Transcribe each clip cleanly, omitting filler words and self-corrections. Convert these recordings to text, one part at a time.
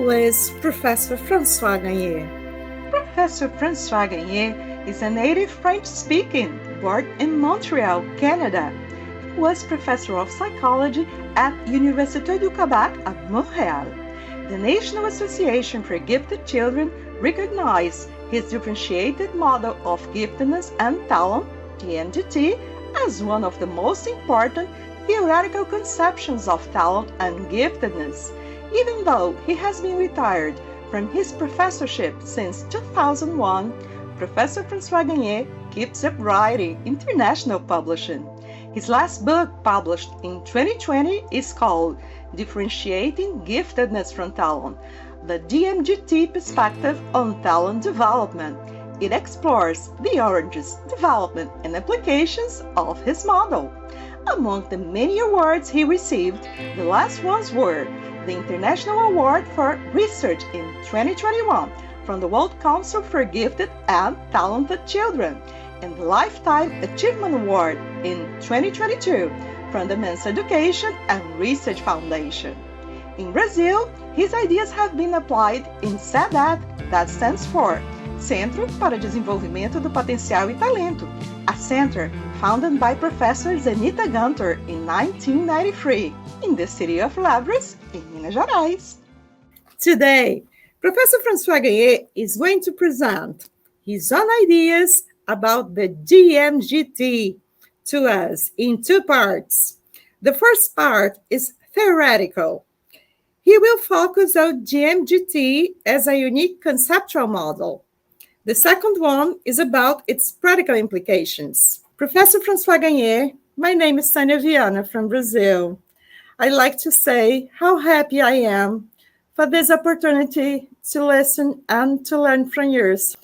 Who is Professor François Gagné? Professor François Gagné is a native French-speaking, born in Montreal, Canada. He was professor of psychology at Université du Québec at Montreal. The National Association for Gifted Children recognized his differentiated model of giftedness and talent, DMGT, as one of the most important theoretical conceptions of talent and giftedness. Even though he has been retired from his professorship since 2001, Professor François Gagné keeps up writing international publishing. His last book, published in 2020, is called Differentiating Giftedness from Talent, the DMGT Perspective on Talent Development. It explores the origins, development, and applications of his model. Among the many awards he received, the last ones were the International Award for Research in 2021 from the World Council for Gifted and Talented Children, and the Lifetime Achievement Award in 2022 from the Men's Education and Research Foundation. In Brazil, his ideas have been applied in CREaD, that stands for Centro para Desenvolvimento do Potencial e Talento, a center founded by Professor Zenita Gunter in 1993 in the city of Lavras, in Minas Gerais. Today, Professor François Gagné is going to present his own ideas about the DMGT to us in two parts. The first part is theoretical. He will focus on DMGT as a unique conceptual model. The second one is about its practical implications. Professor François Gagné, my name is Tânia Viana from Brazil. I'd like to say how happy I am for this opportunity to listen and to learn from yours.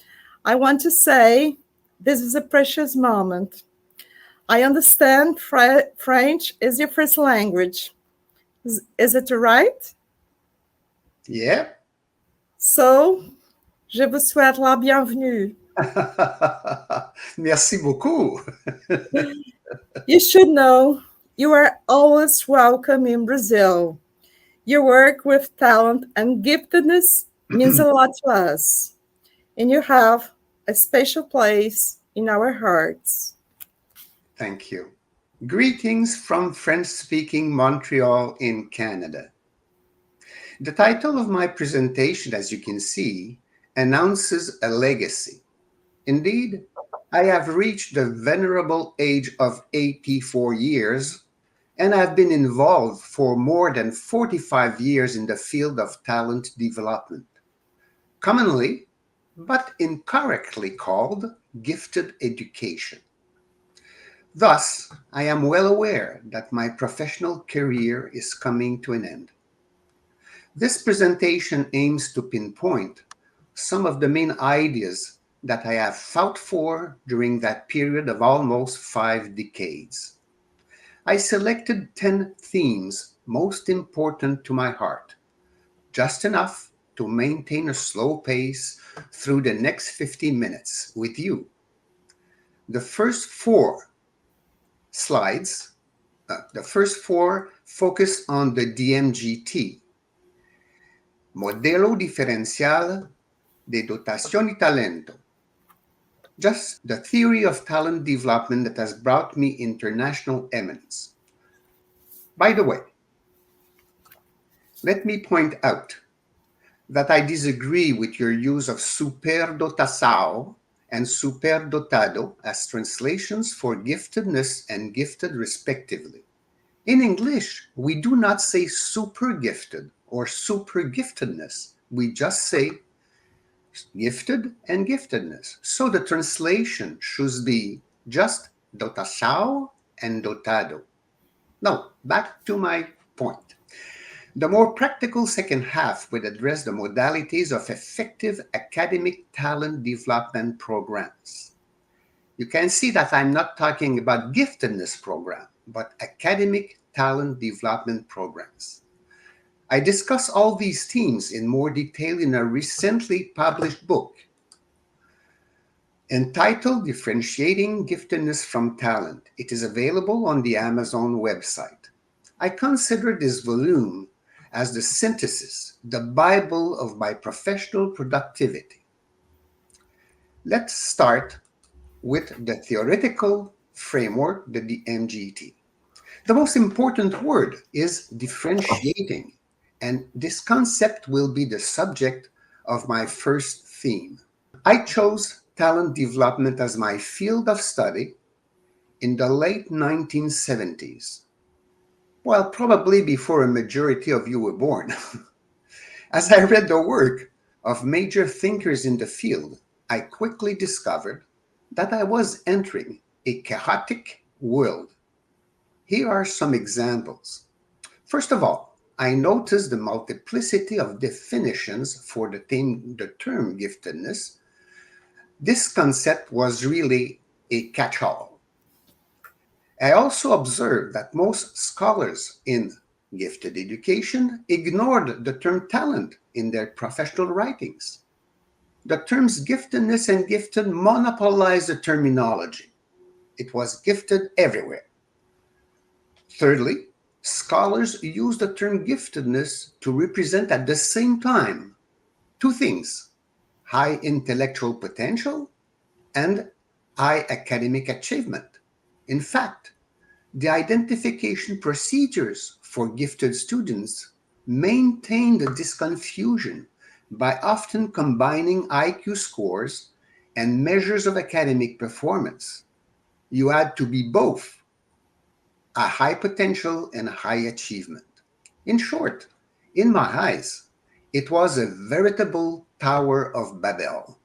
I want to say this is a precious moment. I understand French is your first language. Is it right? Yeah. So, je vous souhaite la bienvenue. Merci beaucoup. You should know you are always welcome in Brazil. Your work with talent and giftedness means a lot to us, and you have a special place in our hearts. Thank you. Greetings from French-speaking Montreal in Canada. The title of my presentation, as you can see, announces a legacy. Indeed, I have reached the venerable age of 84 years, and I've been involved for more than 45 years in the field of talent development, commonly, but incorrectly called gifted education. Thus, I am well aware that my professional career is coming to an end. This presentation aims to pinpoint some of the main ideas that I have fought for during that period of almost 5 decades. I selected 10 themes most important to my heart, just enough to maintain a slow pace through the next 50 minutes with you. The first 4 slides, focus on the DMGT, Modelo Diferencial de Dotación y Talento, just the theory of talent development that has brought me international eminence. By the way, let me point out that I disagree with your use of Superdotação and Superdotado as translations for giftedness and gifted respectively. In English, we do not say super gifted or super giftedness. We just say gifted and giftedness. So the translation should be just dotação and dotado. Now, back to my point. The more practical second half would address the modalities of effective academic talent development programs. You can see that I'm not talking about giftedness program, but academic talent development programs. I discuss all these themes in more detail in a recently published book entitled Differentiating Giftedness from Talent. It is available on the Amazon website. I consider this volume as the synthesis, the Bible of my professional productivity. Let's start with the theoretical framework, the DMGT. The most important word is differentiating, and this concept will be the subject of my first theme. I chose talent development as my field of study in the late 1970s. Well, probably before a majority of you were born. As I read the work of major thinkers in the field, I quickly discovered that I was entering a chaotic world. Here are some examples. First of all, I noticed the multiplicity of definitions for the term giftedness. This concept was really a catch-all. I also observed that most scholars in gifted education ignored the term talent in their professional writings. The terms giftedness and gifted monopolized the terminology. It was gifted everywhere. Thirdly, scholars use the term giftedness to represent at the same time two things: high intellectual potential and high academic achievement. In fact, the identification procedures for gifted students maintained this confusion by often combining IQ scores and measures of academic performance. You had to be both a high potential and a high achievement. In short, in my eyes, it was a veritable Tower of Babel.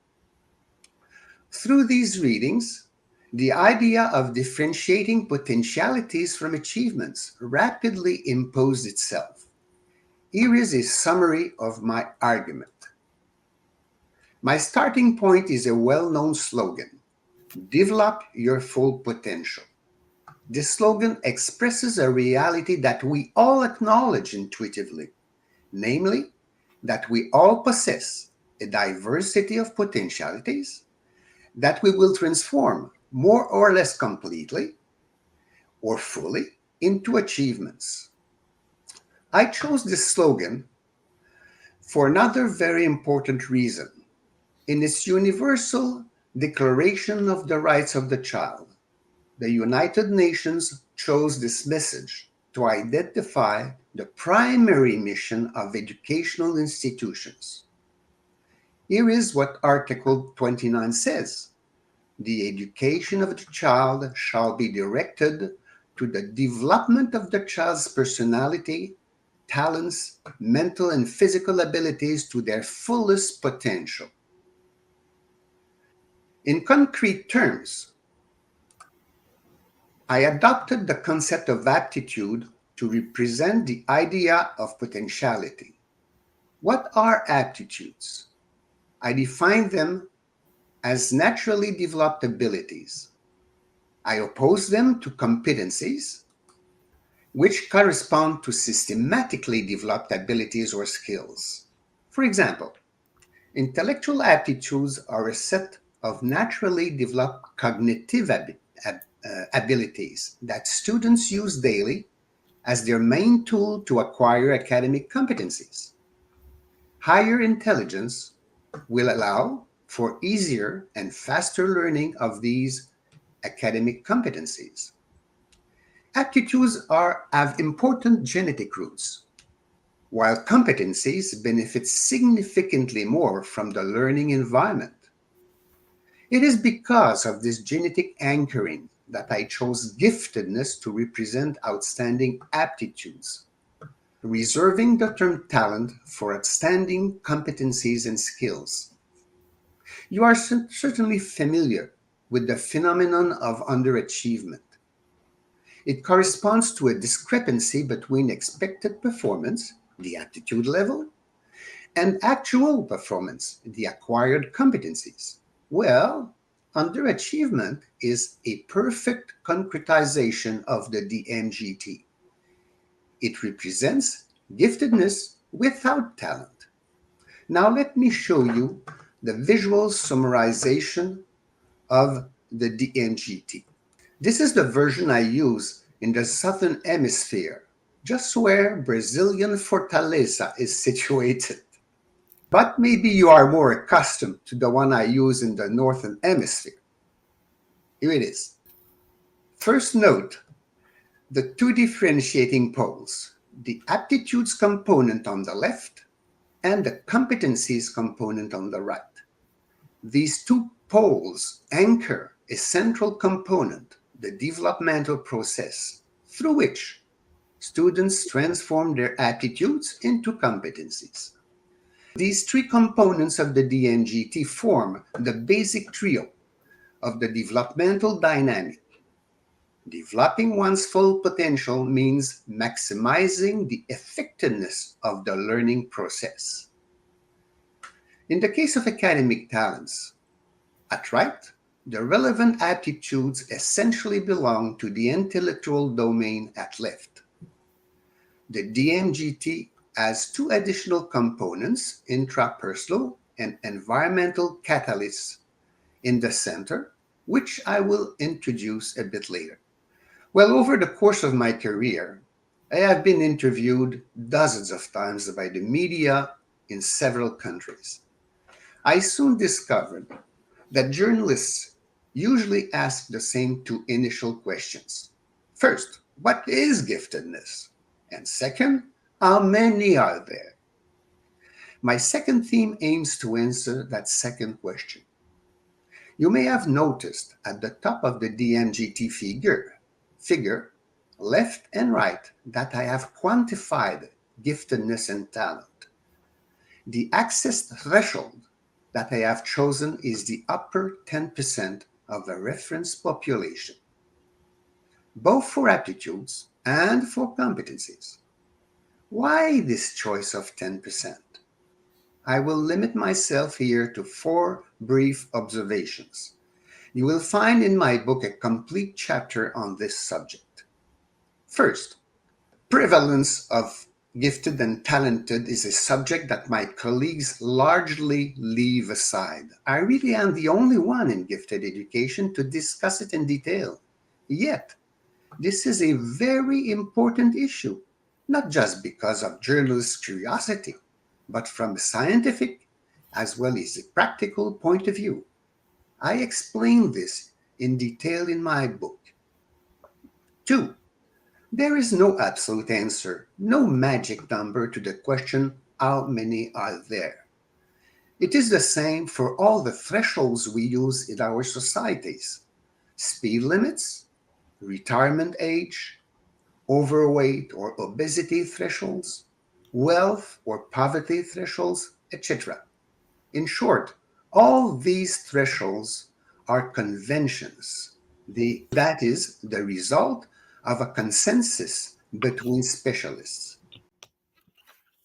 Through these readings, the idea of differentiating potentialities from achievements rapidly imposed itself. Here is a summary of my argument. My starting point is a well-known slogan: develop your full potential. This slogan expresses a reality that we all acknowledge intuitively, namely, that we all possess a diversity of potentialities that we will transform more or less completely or fully into achievements. I chose this slogan for another very important reason. In its Universal Declaration of the Rights of the Child, the United Nations chose this message to identify the primary mission of educational institutions. Here is what Article 29 says: the education of the child shall be directed to the development of the child's personality, talents, mental and physical abilities to their fullest potential. In concrete terms, I adopted the concept of aptitude to represent the idea of potentiality. What are aptitudes? I define them as naturally developed abilities. I oppose them to competencies, which correspond to systematically developed abilities or skills. For example, intellectual aptitudes are a set of naturally developed cognitive abilities that students use daily as their main tool to acquire academic competencies. Higher intelligence will allow for easier and faster learning of these academic competencies. Aptitudes have important genetic roots, while competencies benefit significantly more from the learning environment. It is because of this genetic anchoring that I chose giftedness to represent outstanding aptitudes, reserving the term talent for outstanding competencies and skills. You are certainly familiar with the phenomenon of underachievement. It corresponds to a discrepancy between expected performance, the aptitude level, and actual performance, the acquired competencies. Well, underachievement is a perfect concretization of the DMGT. It represents giftedness without talent. Now let me show you the visual summarization of the DMGT. This is the version I use in the Southern Hemisphere just where Brazilian Fortaleza is situated. But maybe you are more accustomed to the one I use in the Northern Hemisphere. Here it is. First note the two differentiating poles, the aptitudes component on the left and the competencies component on the right. These two poles anchor a central component, the developmental process, through which students transform their aptitudes into competencies. These three components of the DNGT form the basic trio of the developmental dynamic. Developing one's full potential means maximizing the effectiveness of the learning process. In the case of academic talents, at right, the relevant aptitudes essentially belong to the intellectual domain at left. The DNGT has two additional components, intrapersonal and environmental catalysts, in the center, which I will introduce a bit later. Well, over the course of my career, I have been interviewed dozens of times by the media in several countries. I soon discovered that journalists usually ask the same two initial questions. First, what is giftedness? And second, how many are there? My second theme aims to answer that second question. You may have noticed at the top of the DNGT figure, left and right, that I have quantified giftedness and talent. The access threshold that I have chosen is the upper 10% of the reference population, both for aptitudes and for competencies. Why this choice of 10%? I will limit myself here to 4 brief observations. You will find in my book a complete chapter on this subject. First, prevalence of gifted and talented is a subject that my colleagues largely leave aside. I really am the only one in gifted education to discuss it in detail. Yet, this is a very important issue, not just because of journalists' curiosity, but from a scientific as well as a practical point of view. I explain this in detail in my book. 2. There is no absolute answer, no magic number to the question, how many are there? It is the same for all the thresholds we use in our societies. Speed limits, retirement age, overweight or obesity thresholds, wealth or poverty thresholds, etc. In short, all these thresholds are conventions. That is the result of a consensus between specialists.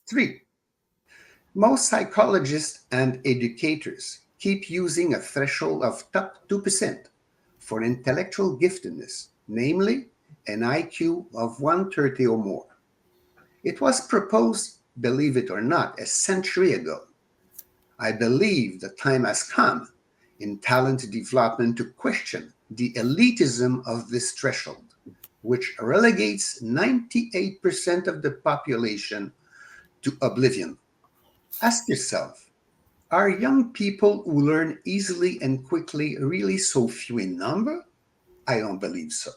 3. Most psychologists and educators keep using a threshold of top 2% for intellectual giftedness, namely an IQ of 130 or more. It was proposed, believe it or not, a century ago. I believe the time has come in talent development to question the elitism of this threshold, which relegates 98% of the population to oblivion. Ask yourself, are young people who learn easily and quickly really so few in number? I don't believe so.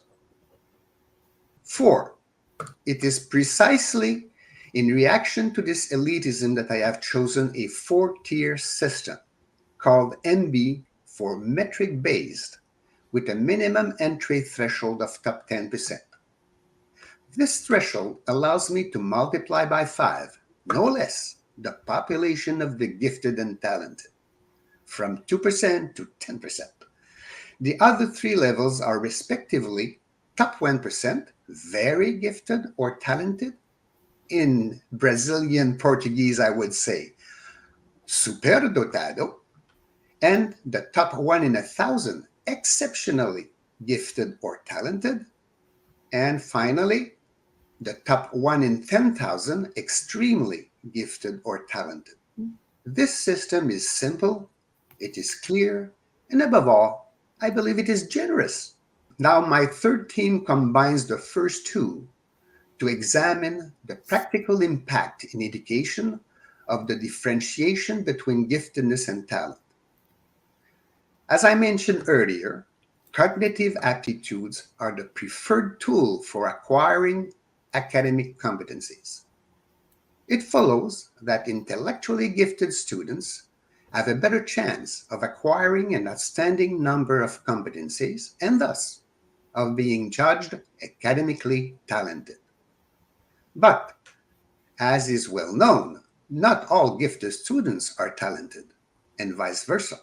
4. It is precisely in reaction to this elitism that I have chosen a 4-tier system called MB for metric-based, with a minimum entry threshold of top 10%. This threshold allows me to multiply by 5, no less, the population of the gifted and talented, from 2% to 10%. The other 3 levels are respectively top 1%, very gifted or talented. In Brazilian Portuguese, I would say, superdotado, and the top 1 in 1,000, exceptionally gifted or talented, and finally, the top 1 in 10,000, extremely gifted or talented. This system is simple, it is clear, and above all, I believe it is generous. Now, my third theme combines the first 2 to examine the practical impact in education of the differentiation between giftedness and talent. As I mentioned earlier, cognitive aptitudes are the preferred tool for acquiring academic competencies. It follows that intellectually gifted students have a better chance of acquiring an outstanding number of competencies and thus of being judged academically talented. But, as is well known, not all gifted students are talented, and vice versa.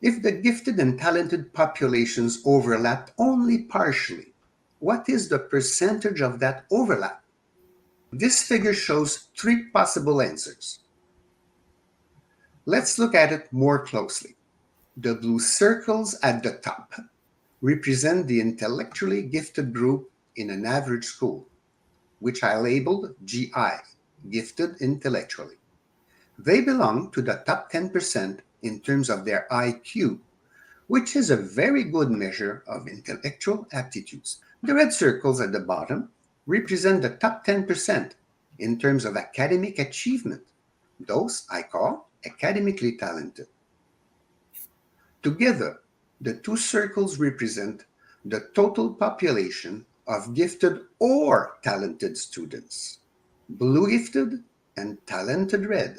If the gifted and talented populations overlap only partially, what is the percentage of that overlap? This figure shows three possible answers. Let's look at it more closely. The blue circles at the top represent the intellectually gifted group in an average school, which I labeled GI, gifted intellectually. They belong to the top 10% in terms of their IQ, which is a very good measure of intellectual aptitudes. The red circles at the bottom represent the top 10% in terms of academic achievement. Those I call academically talented. Together, the two circles represent the total population of gifted or talented students, blue gifted and talented red.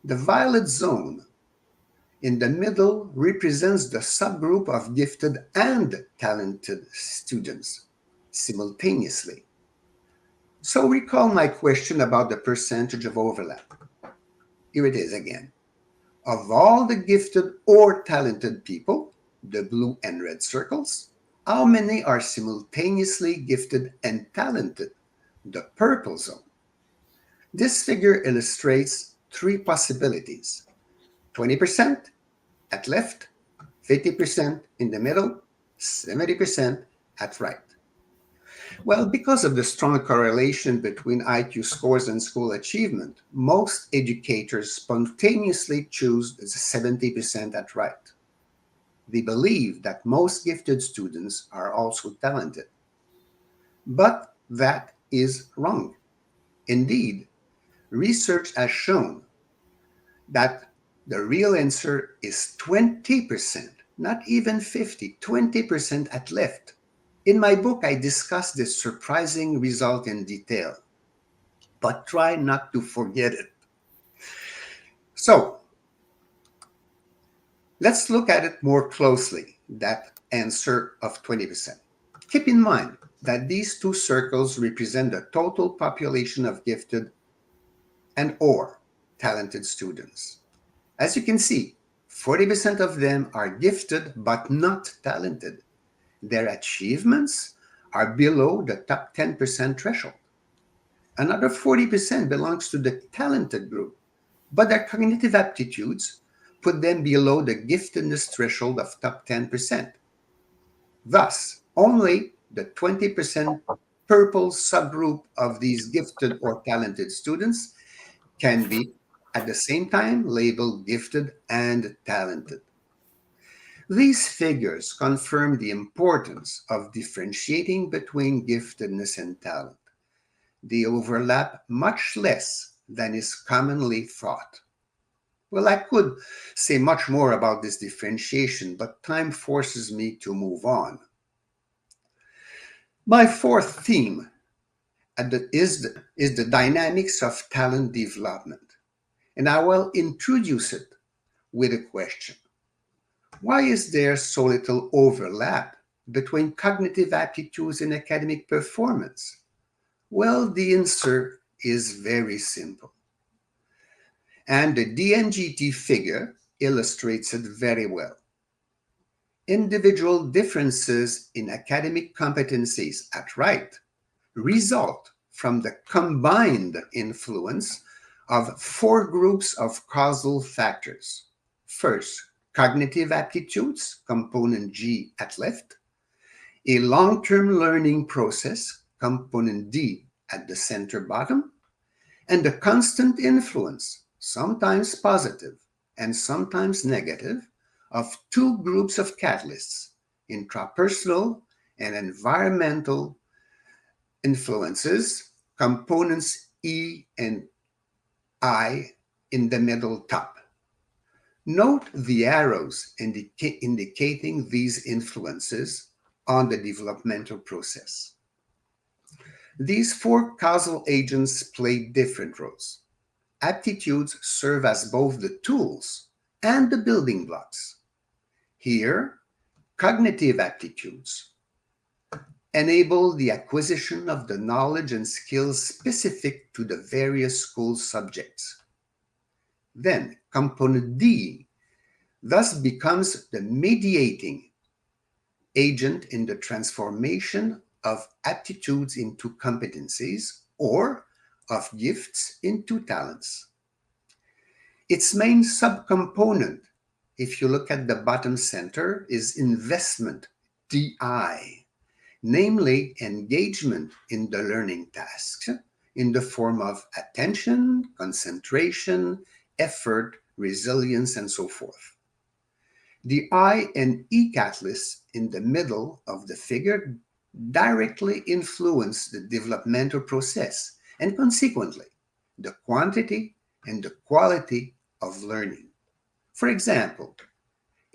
The violet zone in the middle represents the subgroup of gifted and talented students simultaneously. So recall my question about the percentage of overlap. Here it is again. Of all the gifted or talented people, the blue and red circles, how many are simultaneously gifted and talented? The purple zone. This figure illustrates three possibilities. 20% at left, 50% in the middle, 70% at right. Well, because of the strong correlation between IQ scores and school achievement, most educators spontaneously choose the 70% at right. They believe that most gifted students are also talented. But that is wrong. Indeed, research has shown that the real answer is 20%, not even 50, 20% at left. In my book, I discuss this surprising result in detail, but try not to forget it. So, let's look at it more closely, that answer of 20%. Keep in mind that these two circles represent the total population of gifted and or talented students. As you can see, 40% of them are gifted but not talented. Their achievements are below the top 10% threshold. Another 40% belongs to the talented group, but their cognitive aptitudes put them below the giftedness threshold of top 10%. Thus, only the 20% purple subgroup of these gifted or talented students can be at the same time labeled gifted and talented. These figures confirm the importance of differentiating between giftedness and talent. They overlap much less than is commonly thought. Well, I could say much more about this differentiation, but time forces me to move My fourth theme is the dynamics of talent development. And I will introduce it with a question. Why is there so little overlap between cognitive aptitudes and academic performance? Well, the answer is very simple. And the DNGT figure illustrates it very well. Individual differences in academic competencies at right result from the combined influence of four groups of causal factors. First, cognitive aptitudes, component G at left, a long-term learning process, component D at the center bottom, and the constant influence, sometimes positive and sometimes negative, of two groups of catalysts, intrapersonal and environmental influences components E and I in the middle top. Note the arrows indicating these influences on the developmental process. These four causal agents play different roles. Aptitudes serve as both the tools and the building blocks. Here, cognitive aptitudes enable the acquisition of the knowledge and skills specific to the various school subjects. Then, component D thus becomes the mediating agent in the transformation of aptitudes into competencies or of gifts into talents. Its main subcomponent, if you look at the bottom center, is investment, DI, namely engagement in the learning tasks in the form of attention, concentration, effort, resilience, and so forth. The I and E catalysts in the middle of the figure directly influence the developmental process and consequently the quantity and the quality of learning. For example,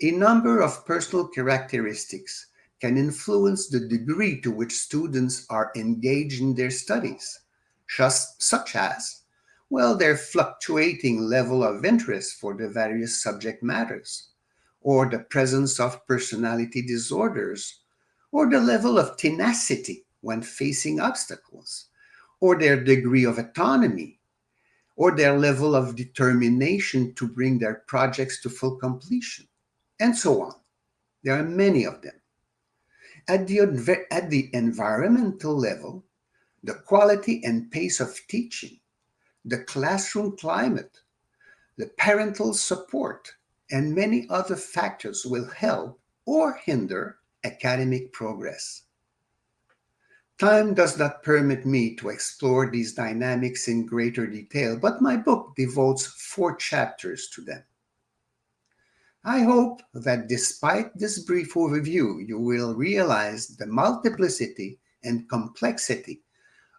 a number of personal characteristics can influence the degree to which students are engaged in their studies, such as, well, their fluctuating level of interest for the various subject matters, or the presence of personality disorders, or the level of tenacity when facing obstacles, or their degree of autonomy, or their level of determination to bring their projects to full completion, and so on. There are many of them. At the environmental level, the quality and pace of teaching, the classroom climate, the parental support, and many other factors will help or hinder academic progress. Time does not permit me to explore these dynamics in greater detail, but my book devotes 4 chapters to them. I hope that despite this brief overview, you will realize the multiplicity and complexity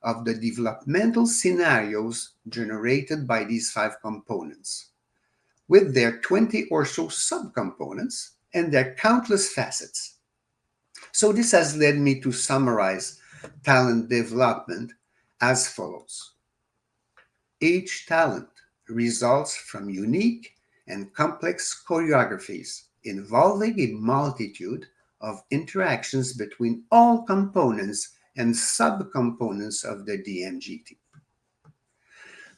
of the developmental scenarios generated by these 5 components, with their 20 or so subcomponents and their countless facets. So this has led me to summarize talent development as follows. Each talent results from unique and complex choreographies involving a multitude of interactions between all components and subcomponents of the DMGT.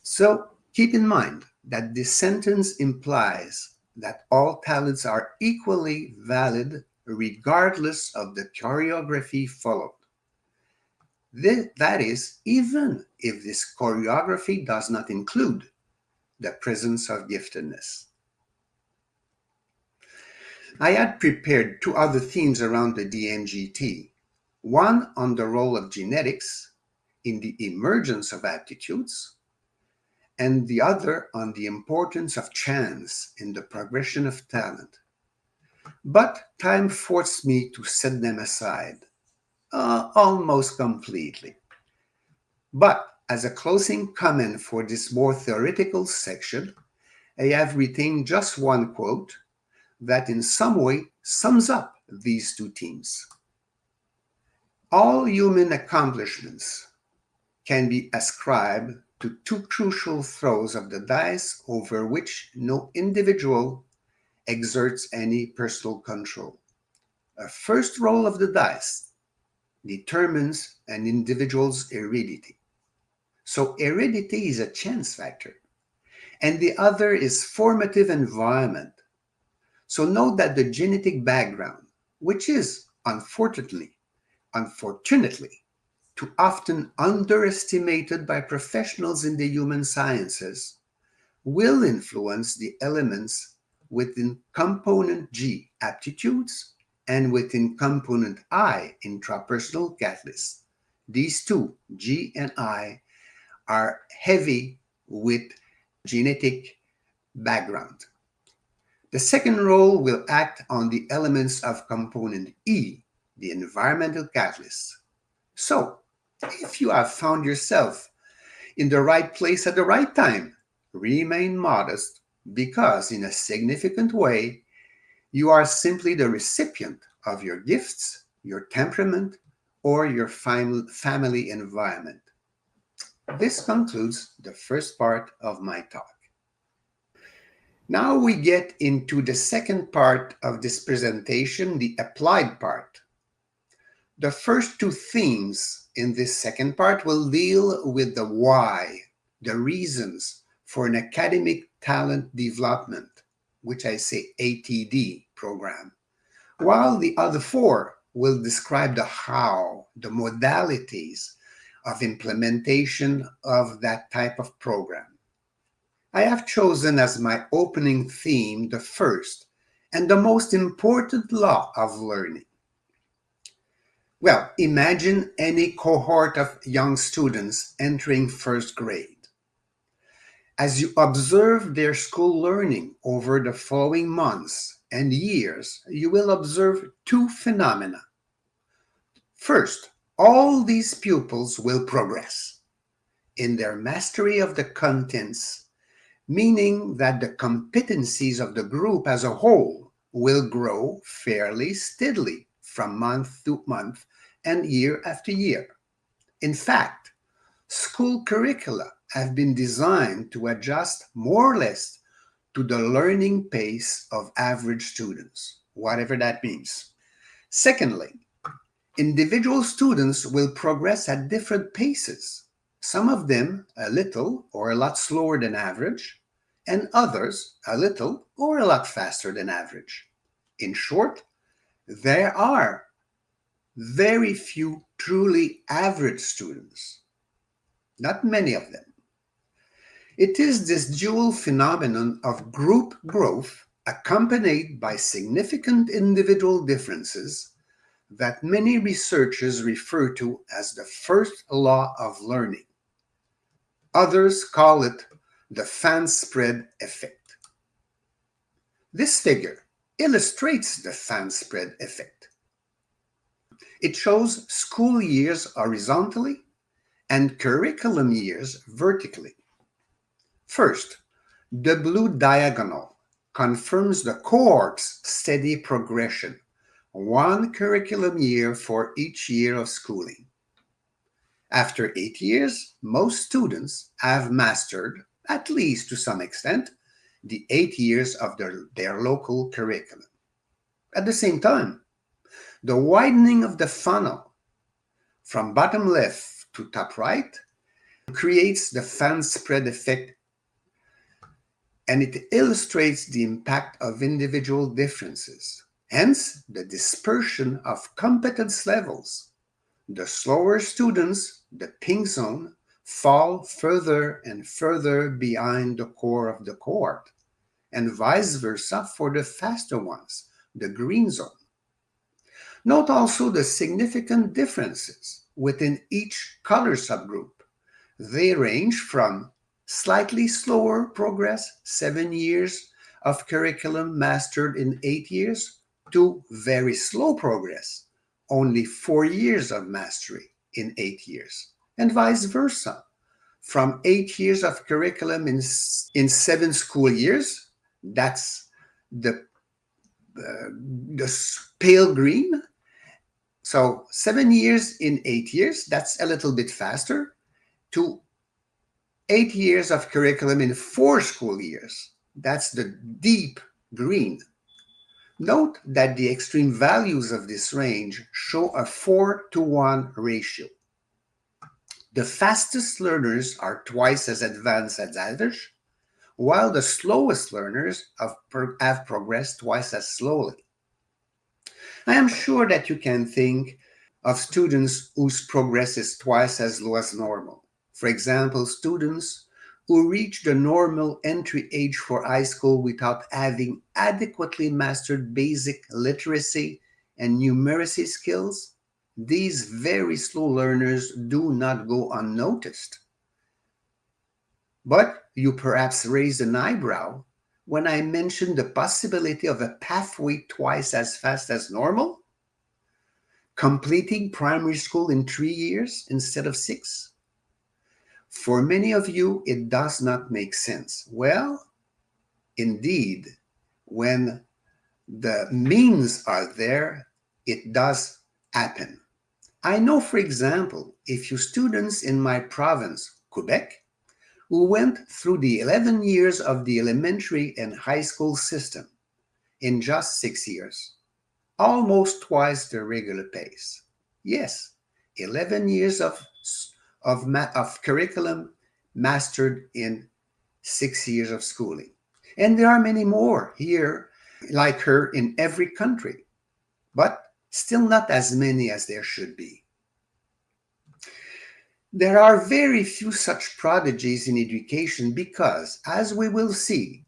So keep in mind that this sentence implies that all talents are equally valid regardless of the choreography followed. That is, even if this choreography does not include the presence of giftedness. I had prepared 2 other themes around the DMGT, one on the role of genetics in the emergence of aptitudes, and the other on the importance of chance in the progression of talent. But time forced me to set them aside, almost completely. But as a closing comment for this more theoretical section, I have retained just one quote that in some way sums up these 2 themes. All human accomplishments can be ascribed to 2 crucial throws of the dice over which no individual exerts any personal control. A first roll of the dice determines an individual's heredity. So heredity is a chance factor. And the other is formative environment. So note that the genetic background, which is unfortunately, too often underestimated by professionals in the human sciences, will influence the elements within component G, aptitudes, and within component I, intrapersonal catalysts. These 2, G and I, are heavy with genetic background. The second role will act on the elements of component E, the environmental catalyst. So, If you have found yourself in the right place at the right time, remain modest because in a significant way, you are simply the recipient of your gifts, your temperament, or your family environment. This concludes the first part of my talk. Now we get into the second part of this presentation, the applied part. The first two themes in this second part will deal with the why, the reasons for an academic talent development, which I say ATD program, while the other four will describe the how, the modalities of implementation of that type of program. I have chosen as my opening theme the first and the most important law of learning. Well, imagine any cohort of young students entering first grade. As you observe their school learning over the following months and years, you will observe two phenomena. First, all these pupils will progress in their mastery of the contents, meaning that the competencies of the group as a whole will grow fairly steadily from month to month and year after year. In fact, school curricula have been designed to adjust more or less to the learning pace of average students, whatever that means. Secondly, individual students will progress at different paces, some of them a little or a lot slower than average, and others a little or a lot faster than average. In short, there are very few truly average students, not many of them. It is this dual phenomenon of group growth accompanied by significant individual differences that many researchers refer to as the first law of learning. Others call it the fan spread effect. This figure illustrates the fan spread effect. It shows school years horizontally and curriculum years vertically. First, the blue diagonal confirms the cohort's steady progression, one curriculum year for each year of schooling. After 8 years, most students have mastered, at least to some extent, the 8 years of their local curriculum. At the same time, the widening of the funnel from bottom left to top right creates the fan spread effect, and it illustrates the impact of individual differences. Hence, the dispersion of competence levels. The slower students, the pink zone, fall further and further behind the core of the cohort, and vice versa for the faster ones, the green zone. Note also the significant differences within each color subgroup. They range from slightly slower progress, 7 years of curriculum mastered in 8 years, to very slow progress, only 4 years of mastery in 8 years, and vice versa. From 8 years of curriculum in 7 school years, that's the pale green. So 7 years in 8 years, that's a little bit faster, to 8 years of curriculum in 4 school years. That's the deep green. Note that the extreme values of this range show a 4-to-1 ratio. The fastest learners are twice as advanced as average, while the slowest learners have progressed twice as slowly. I am sure that you can think of students whose progress is twice as low as normal. For example, students who reach the normal entry age for high school without having adequately mastered basic literacy and numeracy skills. These very slow learners do not go unnoticed. But you perhaps raised an eyebrow when I mentioned the possibility of a pathway twice as fast as normal. completing primary school in 3 years instead of 6? For many of you, it does not make sense. Well, indeed, when the means are there, it does happen. I know, for example, a few students in my province, Quebec, who went through the 11 years of the elementary and high school system in just 6 years, almost twice the regular pace. Yes, 11 years of curriculum mastered in 6 years of schooling. And there are many more here like her in every country, but still not as many as there should be. There are very few such prodigies in education because, as we will see,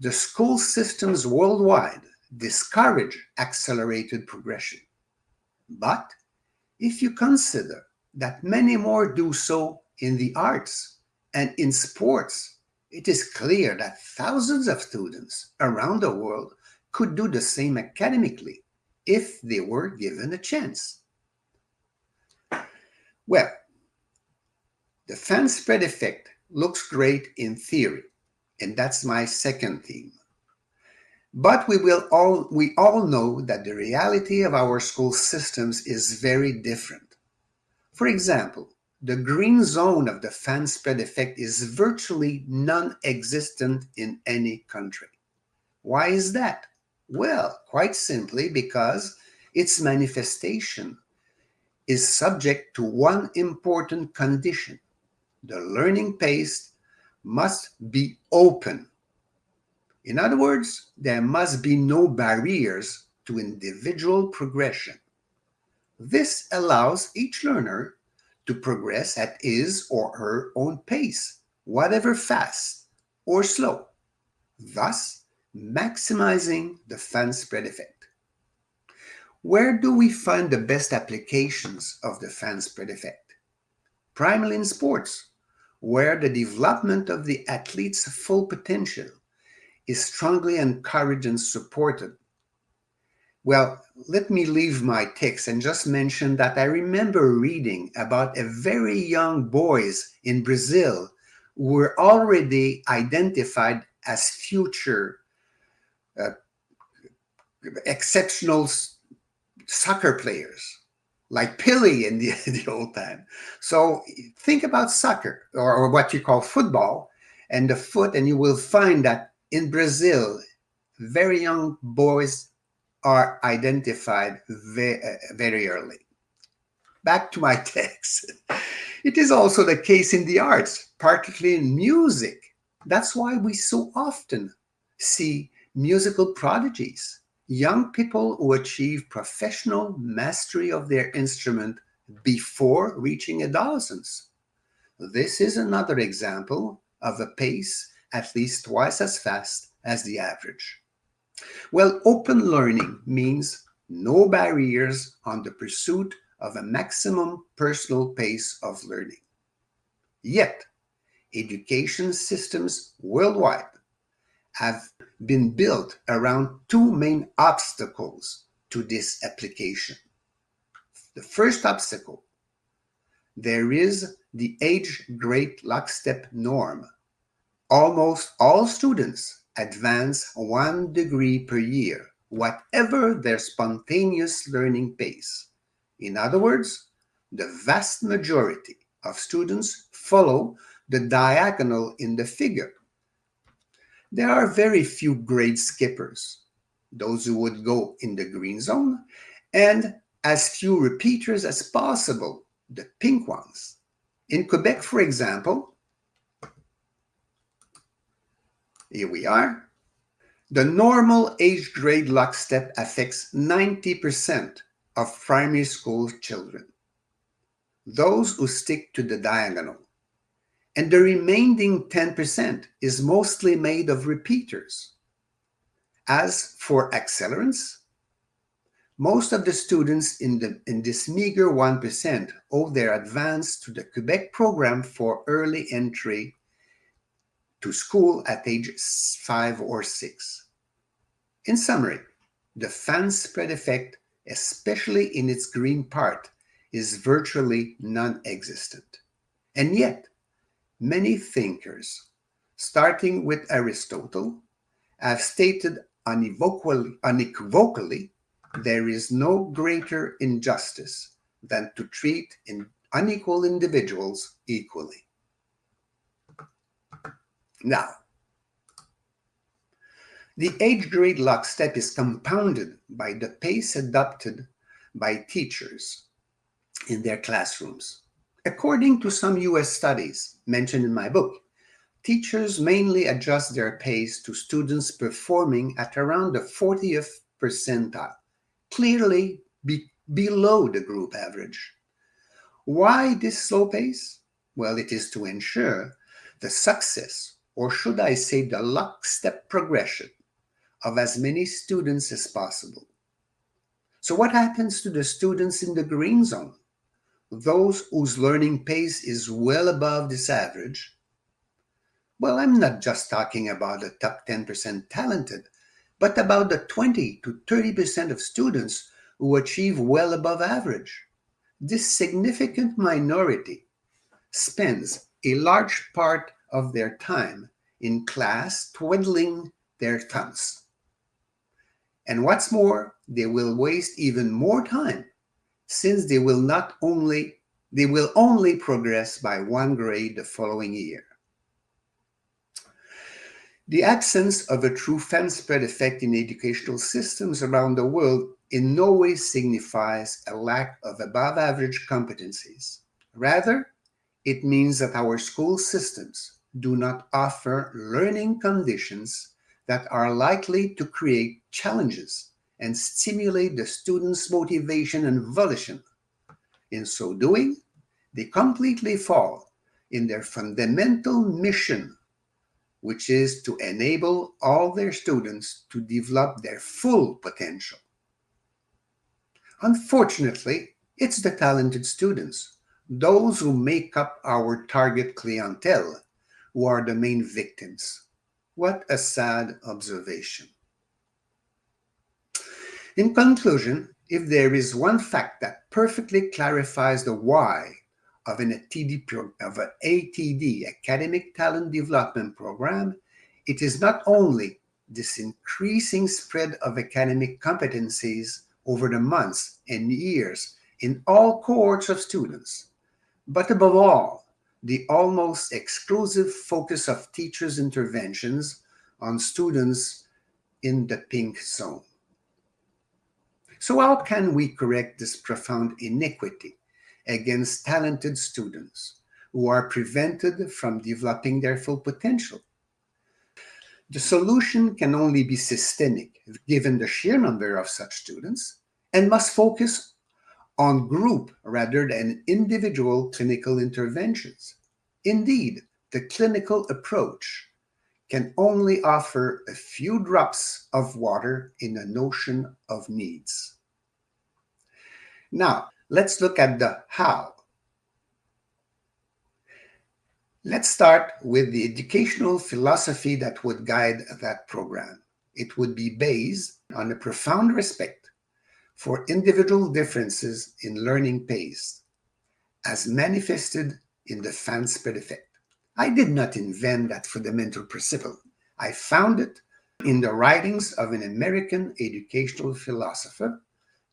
the school systems worldwide discourage accelerated progression. But if you consider that many more do so in the arts and in sports, it is clear that thousands of students around the world could do the same academically if they were given a chance. Well, the fan spread effect looks great in theory, and that's my second theme. But we all know that the reality of our school systems is very different. For example, the green zone of the fan spread effect is virtually non-existent in any country. Why is that? Well, quite simply because its manifestation is subject to one important condition. The learning pace must be open. In other words, there must be no barriers to individual progression. This allows each learner to progress at his or her own pace, whatever fast or slow, thus maximizing the fan spread effect. Where do we find the best applications of the fan spread effect? Primarily in sports, where the development of the athlete's full potential is strongly encouraged and supported. Well, let me leave my text and just mention that I remember reading about a very young boys in Brazil who were already identified as future exceptional soccer players, like Pelé in the old time. So think about soccer or what you call football and the foot, and you will find that in Brazil, very young boys are identified very early. Back to my text. It is also the case in the arts, particularly in music. That's why we so often see musical prodigies, young people who achieve professional mastery of their instrument before reaching adolescence. This is another example of a pace at least twice as fast as the average. Well, open learning means no barriers on the pursuit of a maximum personal pace of learning. Yet, education systems worldwide have been built around two main obstacles to this application. The first obstacle, there is the age-grade lockstep norm. Almost all students advance 1 degree per year, whatever their spontaneous learning pace. In other words, the vast majority of students follow the diagonal in the figure. There are very few grade skippers, those who would go in the green zone, and as few repeaters as possible, the pink ones. In Quebec, for example, here we are. The normal age grade lockstep affects 90% of primary school children, those who stick to the diagonal. And the remaining 10% is mostly made of repeaters. As for accelerants, most of the students in this meager 1% owe their advance to the Quebec program for early entry to school at age 5 or 6. In summary, the fan spread effect especially in its green part, is virtually non-existent. And yet, many thinkers, starting with Aristotle, have stated unequivocally there is no greater injustice than to treat unequal individuals equally. Now, the age grade lockstep is compounded by the pace adopted by teachers in their classrooms. According to some US studies mentioned in my book, teachers mainly adjust their pace to students performing at around the 40th percentile, clearly below the group average. Why this slow pace? Well, it is to ensure the success, or should I say the lockstep progression, of as many students as possible. So what happens to the students in the green zone? Those whose learning pace is well above this average? Well, I'm not just talking about the top 10% talented, but about the 20 to 30% of students who achieve well above average. This significant minority spends a large part of their time in class twiddling their thumbs. And what's more, they will waste even more time since they will only progress by one grade the following year. The absence of a true fan spread effect in educational systems around the world in no way signifies a lack of above average competencies. Rather, it means that our school systems do not offer learning conditions that are likely to create challenges and stimulate the students' motivation and volition. In so doing, they completely fall in their fundamental mission, which is to enable all their students to develop their full potential. Unfortunately, it's the talented students, those who make up our target clientele, who are the main victims. What a sad observation. In conclusion, if there is one fact that perfectly clarifies the why of an ATD, Academic Talent Development Program, it is not only this increasing spread of academic competencies over the months and years in all cohorts of students, but above all, the almost exclusive focus of teachers' interventions on students in the pink zone. So how can we correct this profound iniquity against talented students who are prevented from developing their full potential? The solution can only be systemic given the sheer number of such students and must focus on group rather than individual clinical interventions. Indeed, the clinical approach can only offer a few drops of water in an ocean of needs. Now, let's look at the how. Let's start with the educational philosophy that would guide that program. It would be based on a profound respect for individual differences in learning pace, as manifested in the fan spread effect. I did not invent that fundamental principle. I found it in the writings of an American educational philosopher,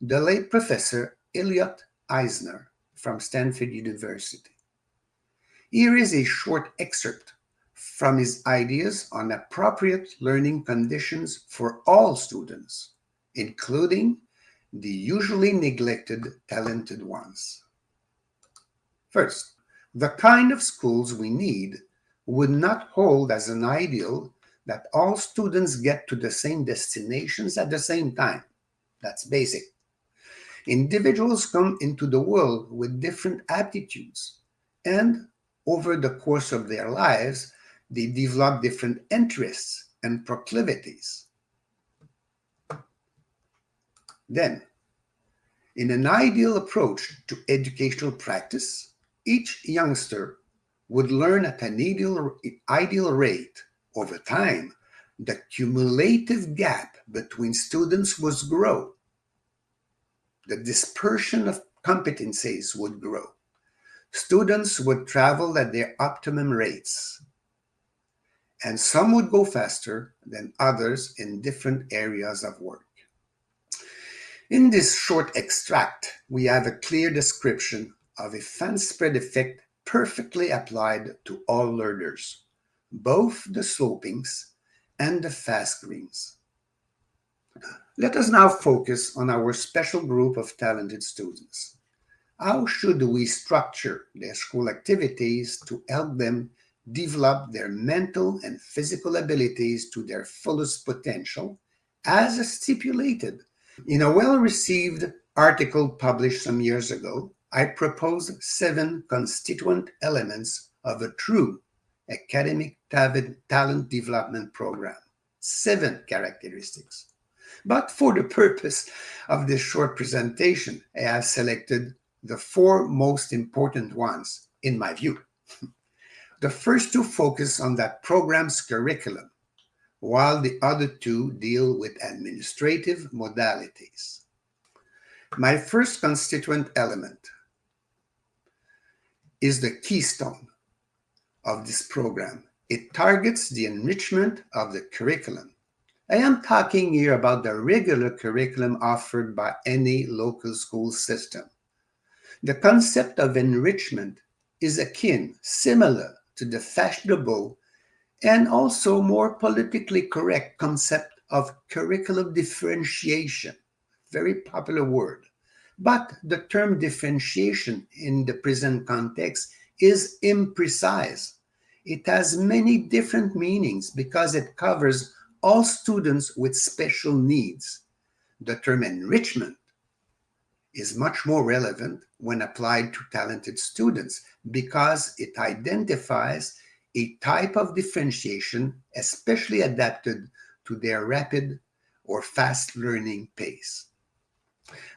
the late Professor Elliot Eisner from Stanford University. Here is a short excerpt from his ideas on appropriate learning conditions for all students, including the usually neglected talented ones. First, the kind of schools we need would not hold as an ideal that all students get to the same destinations at the same time. That's basic. Individuals come into the world with different aptitudes, and over the course of their lives, they develop different interests and proclivities. Then, in an ideal approach to educational practice, each youngster would learn at an ideal rate. Over time, the cumulative gap between students would grow. the dispersion of competencies would grow. Students would travel at their optimum rates, and some would go faster than others in different areas of work. In this short extract, we have a clear description of a fan spread effect perfectly applied to all learners, both the slopings and the fast greens. Let us now focus on our special group of talented students. How should we structure their school activities to help them develop their mental and physical abilities to their fullest potential, as stipulated? In a well-received article published some years ago, I proposed 7 constituent elements of a true academic talent development program. 7 characteristics. But for the purpose of this short presentation, I have selected the 4 most important ones, in my view. The first 2 focus on that program's curriculum, while the other 2 deal with administrative modalities. My first constituent element is the keystone of this program. It targets the enrichment of the curriculum. I am talking here about the regular curriculum offered by any local school system. The concept of enrichment is similar to the fashionable and also more politically correct concept of curriculum differentiation, very popular word. But the term differentiation in the present context is imprecise. It has many different meanings because it covers all students with special needs. The term enrichment is much more relevant when applied to talented students because it identifies a type of differentiation especially adapted to their rapid or fast learning pace.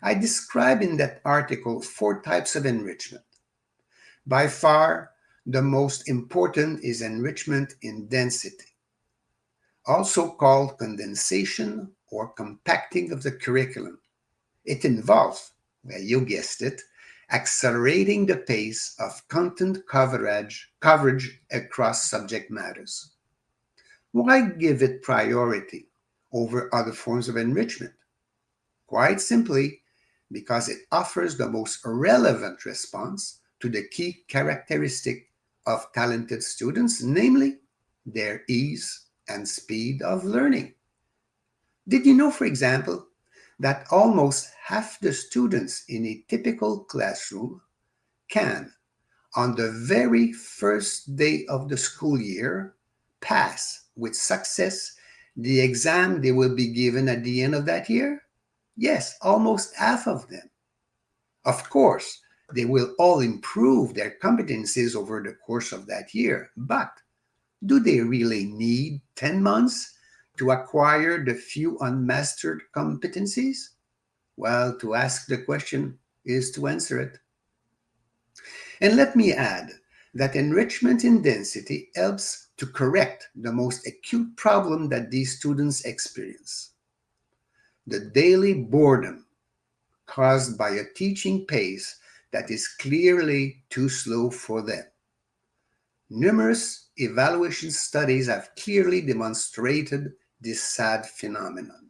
I describe in that article 4 types of enrichment. By far, the most important is enrichment in density, also called condensation or compacting of the curriculum. It involves, well, you guessed it, accelerating the pace of content coverage across subject matters. Why give it priority over other forms of enrichment? Quite simply, because it offers the most relevant response to the key characteristic of talented students, namely their ease and speed of learning. Did you know, for example, that almost half the students in a typical classroom can, on the very first day of the school year, pass with success the exam they will be given at the end of that year? Yes, almost half of them. Of course, they will all improve their competencies over the course of that year, but do they really need 10 months to acquire the few unmastered competencies? Well, to ask the question is to answer it. And let me add that enrichment in density helps to correct the most acute problem that these students experience: the daily boredom caused by a teaching pace that is clearly too slow for them. Numerous evaluation studies have clearly demonstrated this sad phenomenon.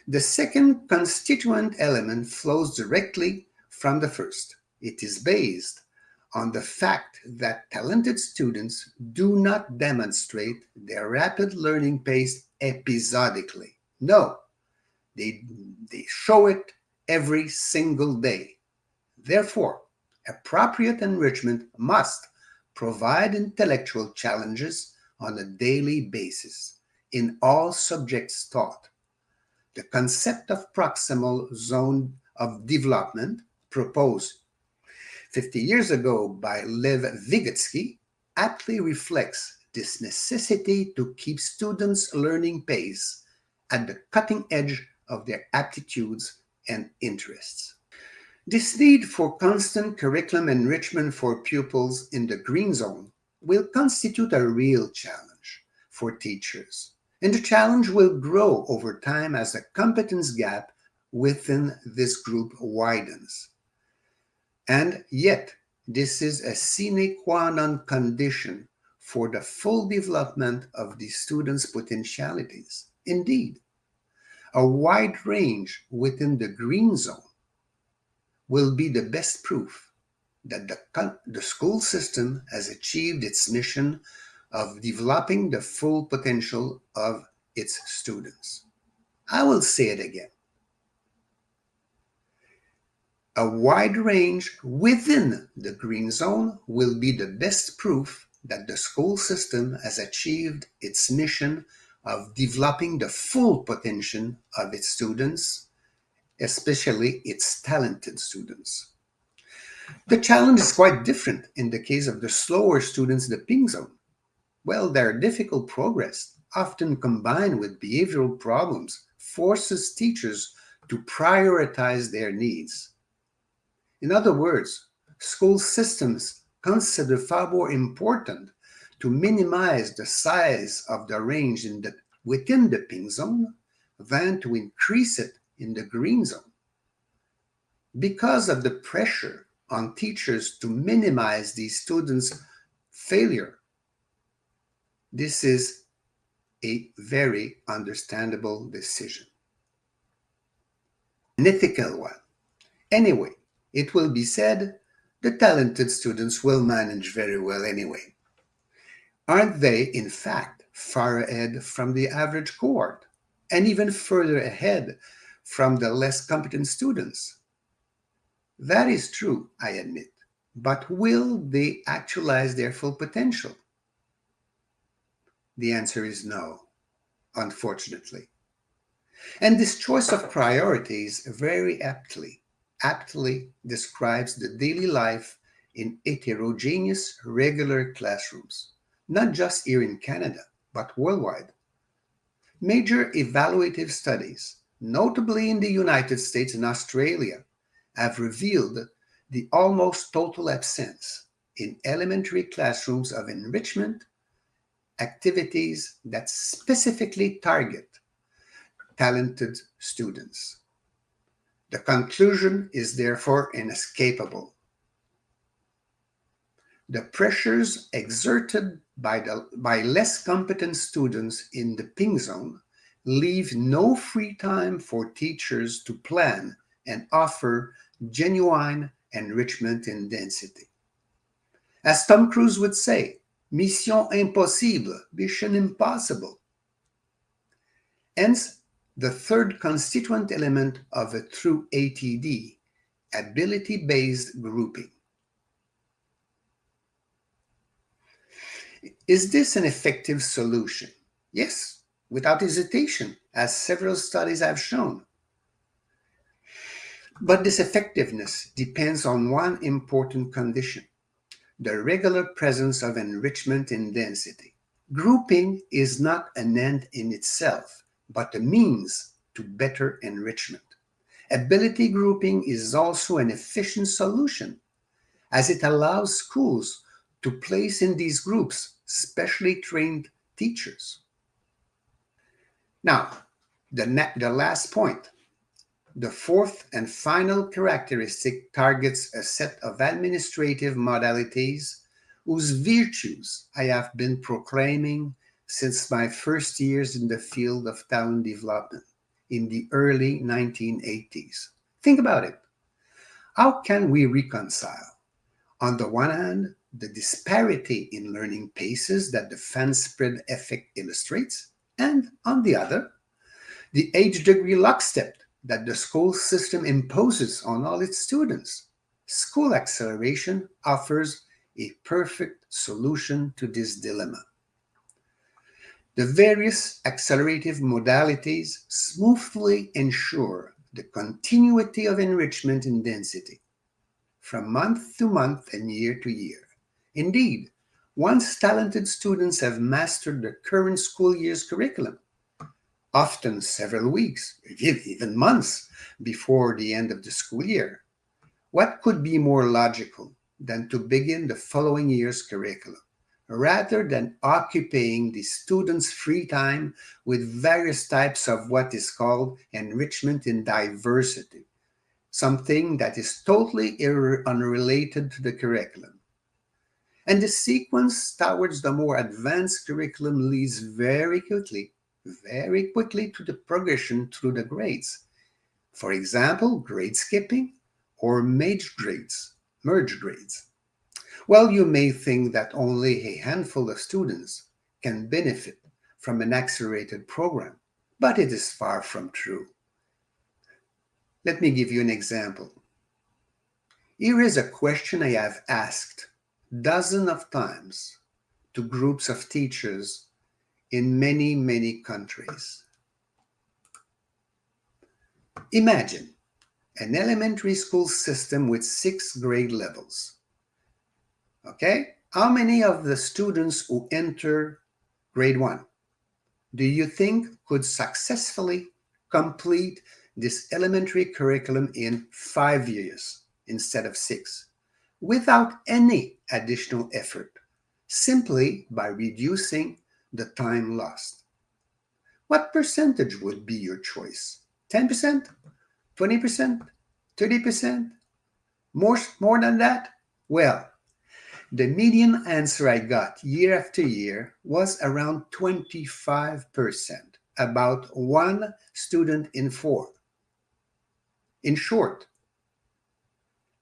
The second constituent element flows directly from the first. It is based on the fact that talented students do not demonstrate their rapid learning pace episodically. No, they show it every single day. Therefore, appropriate enrichment must provide intellectual challenges on a daily basis in all subjects taught. The concept of proximal zone of development, proposed 50 years ago by Lev Vygotsky, aptly reflects this necessity to keep students' learning pace at the cutting edge of their aptitudes and interests. This need for constant curriculum enrichment for pupils in the green zone will constitute a real challenge for teachers, and the challenge will grow over time as the competence gap within this group widens. And yet, this is a sine qua non condition for the full development of the students' potentialities. Indeed, a wide range within the green zone will be the best proof that the school system has achieved its mission of developing the full potential of its students. I will say it again. A wide range within the green zone will be the best proof that the school system has achieved its mission of developing the full potential of its students, especially its talented students. The challenge is quite different in the case of the slower students in the pink zone. Well, their difficult progress, often combined with behavioral problems, forces teachers to prioritize their needs. In other words, school systems consider far more important to minimize the size of the range within the pink zone than to increase it in the green zone. Because of the pressure on teachers to minimize these students' failure, this is a very understandable decision. An ethical one. Anyway, it will be said, the talented students will manage very well anyway. Aren't they, in fact, far ahead from the average cohort, and even further ahead from the less competent students? That is true, I admit, but will they actualize their full potential? The answer is no, unfortunately. And this choice of priorities very aptly describes the daily life in heterogeneous regular classrooms, not just here in Canada, but worldwide. Major evaluative studies, notably in the United States and Australia, have revealed the almost total absence in elementary classrooms of enrichment activities that specifically target talented students. The conclusion is therefore inescapable. The pressures exerted by less competent students in the pink zone leave no free time for teachers to plan and offer genuine enrichment in density. As Tom Cruise would say, mission impossible, mission impossible. Hence, the third constituent element of a true ATD, ability-based grouping. Is this an effective solution? Yes, without hesitation, as several studies have shown. But this effectiveness depends on one important condition: the regular presence of enrichment in density. Grouping is not an end in itself, but a means to better enrichment. Ability grouping is also an efficient solution, as it allows schools to place in these groups specially trained teachers. Now, the last point. The fourth and final characteristic targets a set of administrative modalities whose virtues I have been proclaiming since my first years in the field of talent development in the early 1980s. Think about it. How can we reconcile, on the one hand, the disparity in learning paces that the fan spread effect illustrates, and on the other, the age degree lockstep that the school system imposes on all its students? School acceleration offers a perfect solution to this dilemma. The various accelerative modalities smoothly ensure the continuity of enrichment in density from month to month and year to year. Indeed, once talented students have mastered the current school year's curriculum, often several weeks, even months before the end of the school year, what could be more logical than to begin the following year's curriculum rather than occupying the students' free time with various types of what is called enrichment in diversity, something that is totally unrelated to the curriculum. And the sequence towards the more advanced curriculum leads very quickly to the progression through the grades. For example, grade skipping or merged grades. Well, you may think that only a handful of students can benefit from an accelerated program, but it is far from true. Let me give you an example. Here is a question I have asked dozens of times to groups of teachers in many, many countries. Imagine an elementary school system with 6 grade levels. Okay? How many of the students who enter grade 1 do you think could successfully complete this elementary curriculum in 5 years instead of 6, without any additional effort, simply by reducing the time lost? What percentage would be your choice? 10%? 20%? 30%? More than that? Well, the median answer I got year after year was around 25%, about 1 student in 4. In short,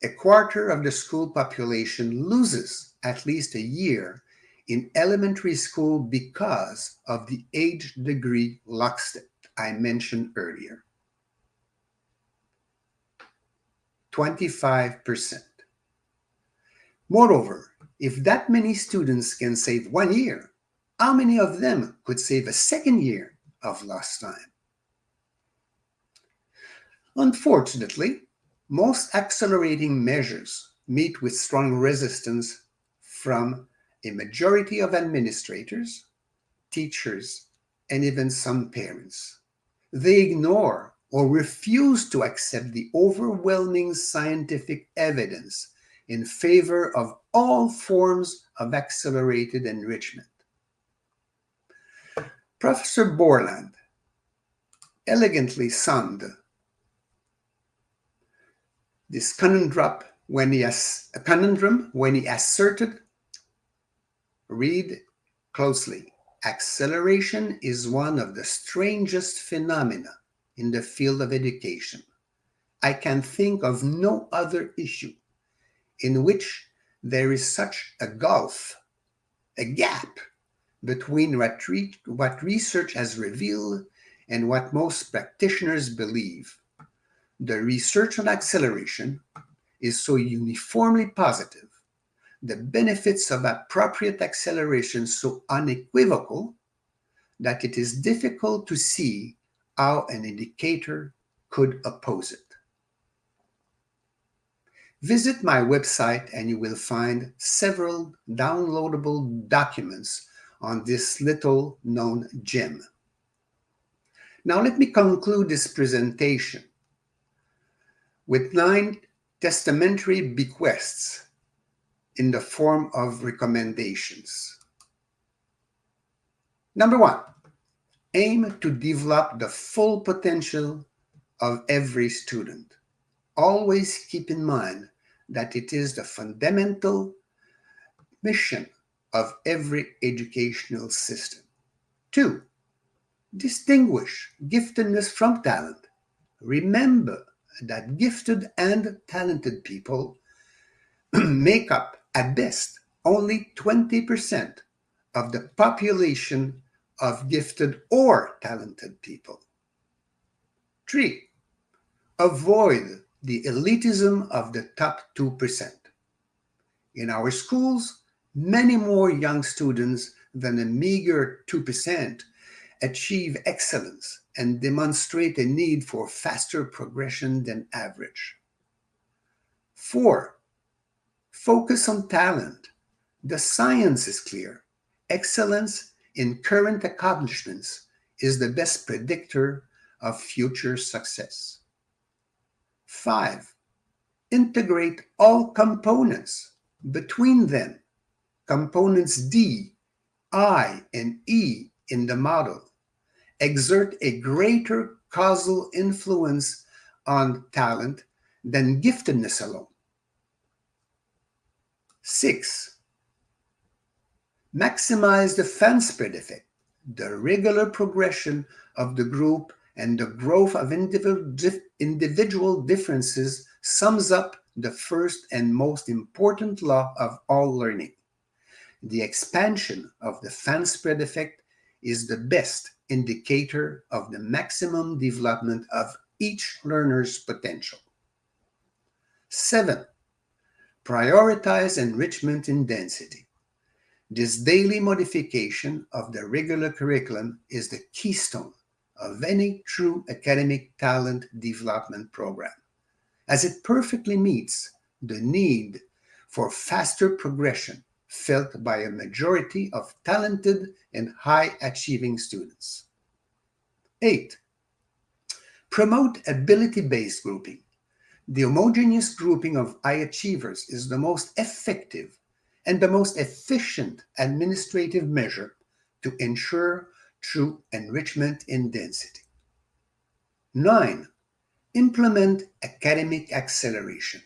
a quarter of the school population loses at least a year in elementary school because of the age degree lockstep I mentioned earlier. 25%. Moreover, if that many students can save 1 year, how many of them could save a 2nd year of lost time? Unfortunately, most accelerating measures meet with strong resistance from a majority of administrators, teachers, and even some parents. They ignore or refuse to accept the overwhelming scientific evidence in favor of all forms of accelerated enrichment. Professor Borland elegantly summed this conundrum when he asserted, read closely, acceleration is one of the strangest phenomena in the field of education. I can think of no other issue in which there is such a gap between what research has revealed and what most practitioners believe. The research on acceleration is so uniformly positive, the benefits of appropriate acceleration so unequivocal, that it is difficult to see how an educator could oppose it. Visit my website and you will find several downloadable documents on this little known gem. Now let me conclude this presentation with 9 testamentary bequests in the form of recommendations. Number 1, aim to develop the full potential of every student. Always keep in mind that it is the fundamental mission of every educational system. 2, distinguish giftedness from talent. Remember that gifted and talented people make up, at best, only 20% of the population of gifted or talented people. 3, avoid the elitism of the top 2%. In our schools, many more young students than a meager 2% achieve excellence and demonstrate a need for faster progression than average. 4, focus on talent. The science is clear. Excellence in current accomplishments is the best predictor of future success. 5, integrate all components. Between them, components D, I, and E in the model exert a greater causal influence on talent than giftedness alone. 6. Maximize the fan spread effect, the regular progression of the group and the growth of individual differences sums up the first and most important law of all learning. The expansion of the fan spread effect is the best indicator of the maximum development of each learner's potential. 7. Prioritize enrichment in density. This daily modification of the regular curriculum is the keystone of any true academic talent development program, as it perfectly meets the need for faster progression felt by a majority of talented and high-achieving students. 8. Promote ability-based grouping. The homogeneous grouping of high achievers is the most effective and the most efficient administrative measure to ensure true enrichment in density. 9. Implement academic acceleration.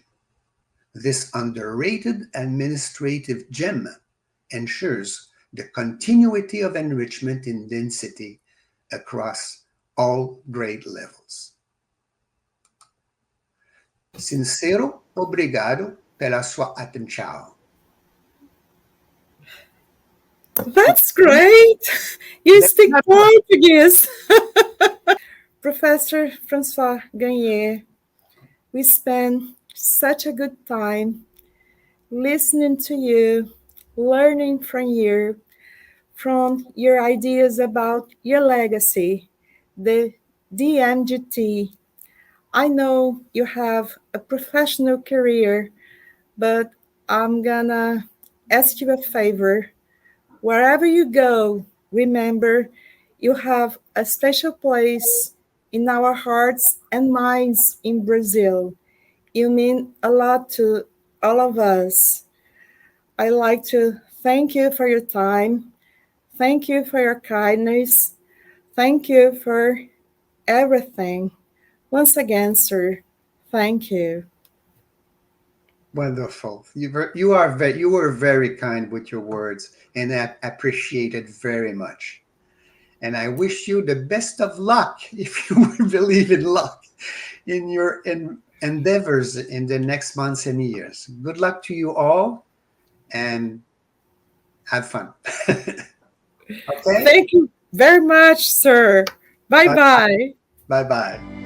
This underrated administrative gem ensures the continuity of enrichment in density across all grade levels. Sincero obrigado pela sua atenção. That's great. You speak Portuguese. Professor François Gagné, we spent such a good time listening to you, learning from your ideas about your legacy, the DMGT. I know you have a professional career, but I'm gonna ask you a favor. Wherever you go, remember you have a special place in our hearts and minds in Brazil. You mean a lot to all of us. I'd like to thank you for your time. Thank you for your kindness. Thank you for everything. Once again, sir, thank you. Wonderful. You were very kind with your words, and I appreciate it very much. And I wish you the best of luck, if you believe in luck, in your endeavors in the next months and years. Good luck to you all, and have fun. Okay? Thank you very much, sir. Bye-bye. Bye-bye.